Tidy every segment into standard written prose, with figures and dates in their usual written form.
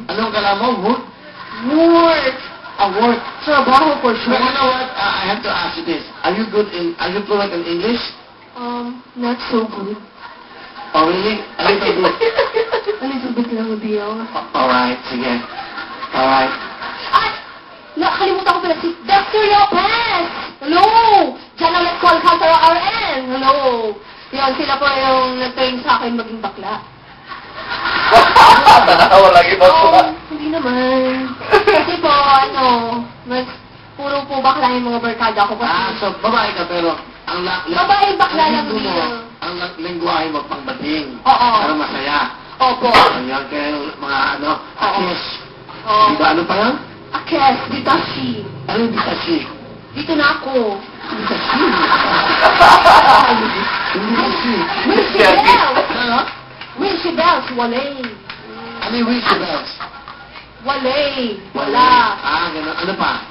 Anong kala mo? Wood? Work. A work. Trabaho for But sure. you know what? I have to ask you this. Are you fluent in English? Not so good. Oh, really? A little bit. A little bit lang, Bill. Alright, sige. Alright. Ay! Nakalimutan ko pala si Dr. Lopez! Hello! Diyan ang let's call counter RN! Hello! Yun, sila po yung nag-train sa akin maging bakla. Wala iba po ba? Hindi naman. Kasi po, mas puro po bakla yung mga barkada ko. So babae ka pero ang Babae bakla lang mo, din. ang lingwahe mo pangbating. Oo. Pero masaya. Opo. Ayan kaya mga akis. Oo. Diba ano pa yan? Akes, Ditashi. Ano yung ditashi? Dito na ako. Ditashi. Yung ditashi. Wilshy Bells! Ano? Wilshy Bells, walay. Ano yung Wilshy Bells? Walay. Wala. Gano'n. Ano pa?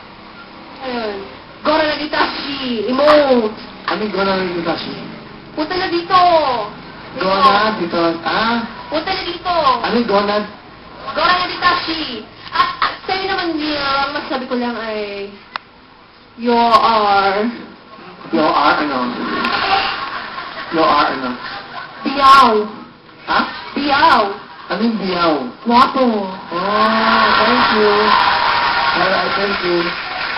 Ayun. Gora na Ditashi. Emote. Ano yung gona ng ditashi? Punta na dito. Gona, dito. Punta na dito. Ano yung gona? Gora na Ditashi. At sa'yo naman, ang masabi ko lang ay, you are ano? biyaw. Ha? Biyaw. Ano yung biyaw? Guwapo. Oh, thank you. Alright, thank you.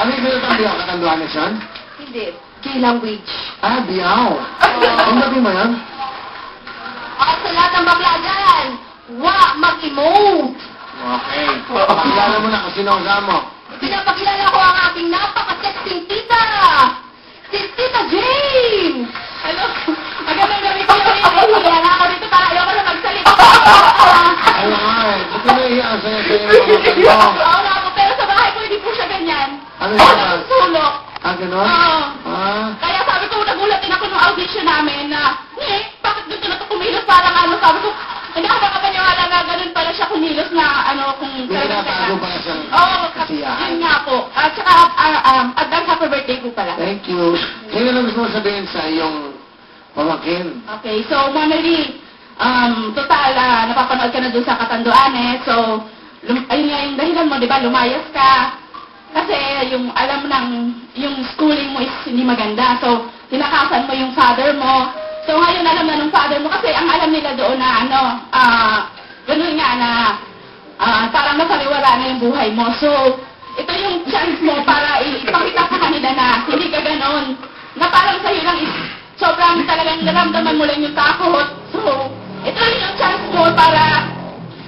Ano yung binatang biyaw? Katanduanes yan? Hindi. K-language. Biyaw. Ang gabi mo yan? Sa lahat ng bakla dyan, mag-emote. Okay. Pakilala mo na kung sino ang kasama mo. Pinapakilala ko ang aking napaka-sexy tita! Si Tita Jane! Hello? Magandang gabi ko yung hihiya na ako dito para ayoko na magsalita. Ano nga eh. Buti na iyan sa'yo yung mga mo. Oo nga po, pero sa bahay ko hindi po siya ganyan. Ano yan? Sulok. Ganon? Oo. Kaya sabi ko, nagulat din ako nung audition namin na, bakit gusto na ito kumilos? Parang sabi ko, hindi ako makapaniwala na ganun pala siya kumilos na, kung May tinatago pala siyang kasiyahan. Yun nga po. At saka, advance happy birthday po pala. Thank you. Sino lang gusto mo sabihin sa iyong pamangkin? Okay, so, Mama Lee, total, napapanood ka na doon sa Katanduanes, so, ayun nga yung dahilan mo, di ba, lumayas ka. Kasi yung alam yung schooling mo is hindi maganda. So, tinakasan mo yung father mo. So, ngayon alam na ng father mo kasi ang alam nila doon na ganun nga na parang nasaliwala na yung buhay mo. So, ito yung chance mo para ipakita sa kanila na hindi ka ganun. Na parang sa'yo lang is sobrang talagang naramdaman mo lang yung takot. So, ito yung chance mo para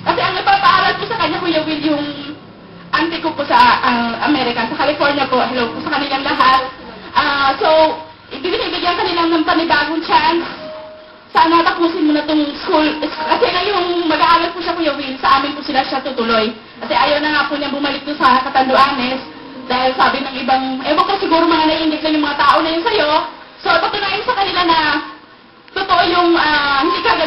kasi ang napapaaral ko sa kanya, Kuya Will, yung auntie ko po sa Amerika, sa California po, hello po sa kanilang lahat. So, ibibigyan kanilang ng panibagong chance. Sana tapusin mo na itong school. Kasi ngayong mag-aaral po siya, Kuya Will, sa amin po siya tutuloy. Kasi ayaw na nga po niya bumalik doon sa Katanduanes. Dahil sabi ng ibang, ewan ko siguro mga naiingit lang yung mga tao na yun sa'yo. So, patunayan sa kanila na totoo yung hindi ka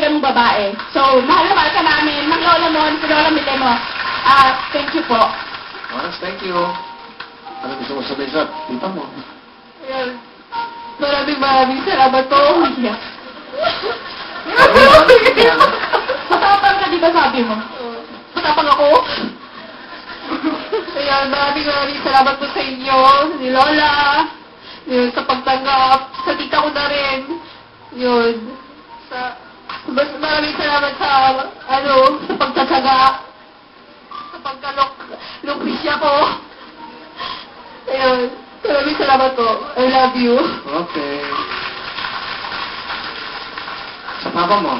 ganun babae. So, mahal na mahal ka namin, ng lola mo, si Lola Mile mo. Thank you po. Thank you. Ano gusto mo sabihin sa tita mo? Maraming salamat po. Matapang ka, di ba sabi mo? Matapang ako? Kaya maraming salamat po sa inyo, ni Lola, yun, sa pagtanggap, sa tita ko na rin. Yun. Maraming salamat sa pagtatsaga, sa pagkalokrisya ko. Ayun. Maraming salamat po. I love you. Okay. Sa papa mo?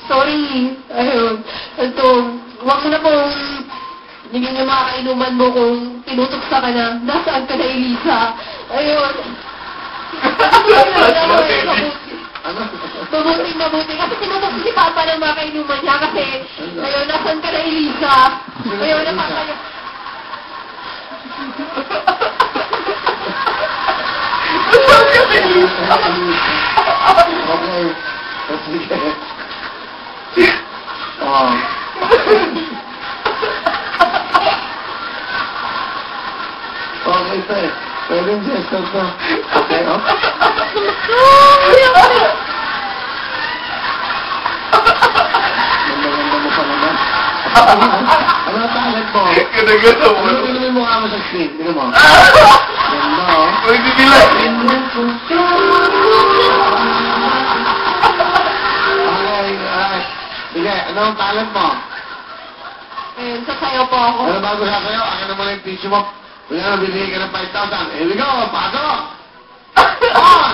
Sorry. Ayun. Ito, huwag mo na pong naging yung mga kainuman mo kung tinutuksa ka na. Nasaan ka na, Elisa? Ayun. Ano? Mabuti. Kasi tinutuksa si Papa ng mga kainuman niya kasi, ayun, nasaan ka na, Elisa? Ayun, nakakaya. Okay. Sige. Okay, sir. Pwede yung gesture ko. Okay, Ano ang talent mo? Ganda-ganda mo. Ano tingnan mo yung mukha mo sa screen? Tingnan mo. Ganda, oh. Magbibilang. Okay. Sige, ano ang talent mo? Sasayaw po ako. Pero bago sa sa'yo, akin naman yung tissue mo. Kung yan, bibigyan ka ng 5,000. Here we go, pasok! On!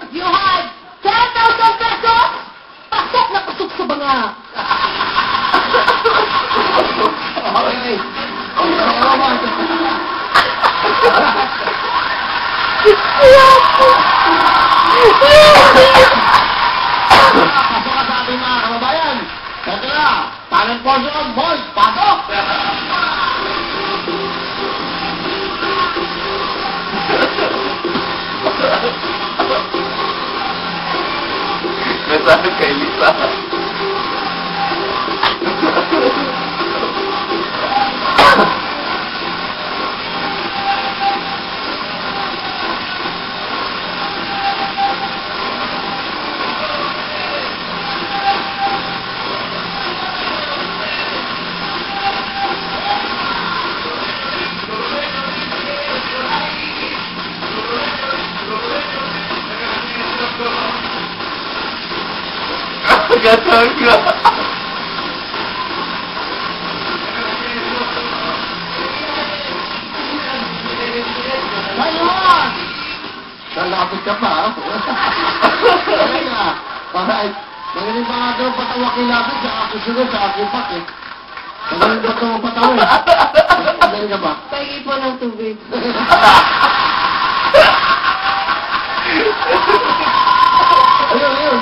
You had 10,000 pesos! Pasok na pasok sa banga! Okay. Ano ba? Pasok ka sa ating mga kababayan. Ito na, talent portion, boys, pasok! Nasabi kay Lisa. Ganda-ganda. Ayun! Lalapit ka pa, ha? Okay na. Alright. Magaling pa nga daw patawa kilapit sa ako sunod, sa ako pak eh. Magaling pa ito patawa eh. Magaling ka ba? Pahingi po ng tubig. Ayun, ayun.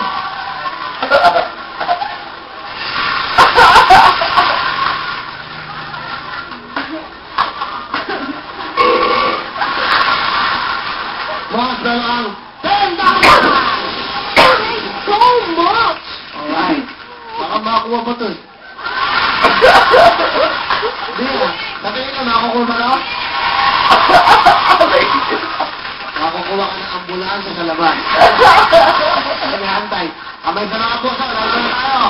Mas na lang. 10,000! So much! Alright. Baka makakuha pa ito eh. Hindi ah. Sabihin ka, makakuha ba ito? Makakuha ka ng ambulansya sa labas. Hantay. Kamay sa mga puso. Lalo na tayo.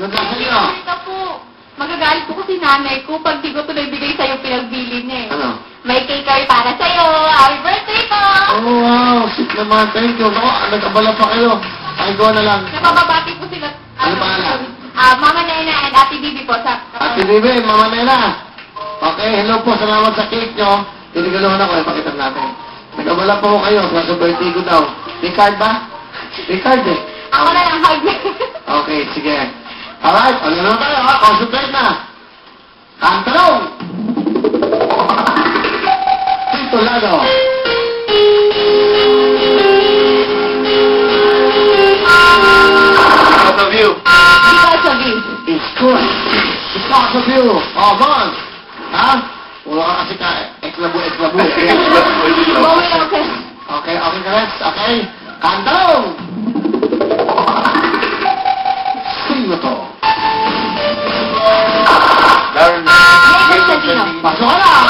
Yung nasa inyo. Ito po. Magagalit po kasi nanay ko pag di ko tuloy bigay sa'yo pinagbili niya eh. Ano? May cake kayo para sa'yo. Happy birthday po! Oh, wow. Sweet naman. Thank you. Ako, nag-abala pa kayo. Ay, go na lang. Napababati po sila. Ano pangalan? Mama Nena and Ate Bibi po sa... Ate Bibi, Mama Nena. Okay, hello po. Salamat sa cake nyo. Tinigalawan ako. Ipakita natin. Nag-abala pa ko kayo. Sa birthday ko daw. May card ba? May card eh. Ako na lang, hug. Okay, sige. Alright, ano na tayo ha? Concentrate na. Kantalong! Titulado. Because of you. Because of you. It's good. Because of you. Oh, Bon. Ha? Wala ka kasi ka. Eklabo. Bawi lang sir. Okay, okay ka rin. Okay. Kantalong! Sino to? Darren. Yes, Constantino. Pasok ka na!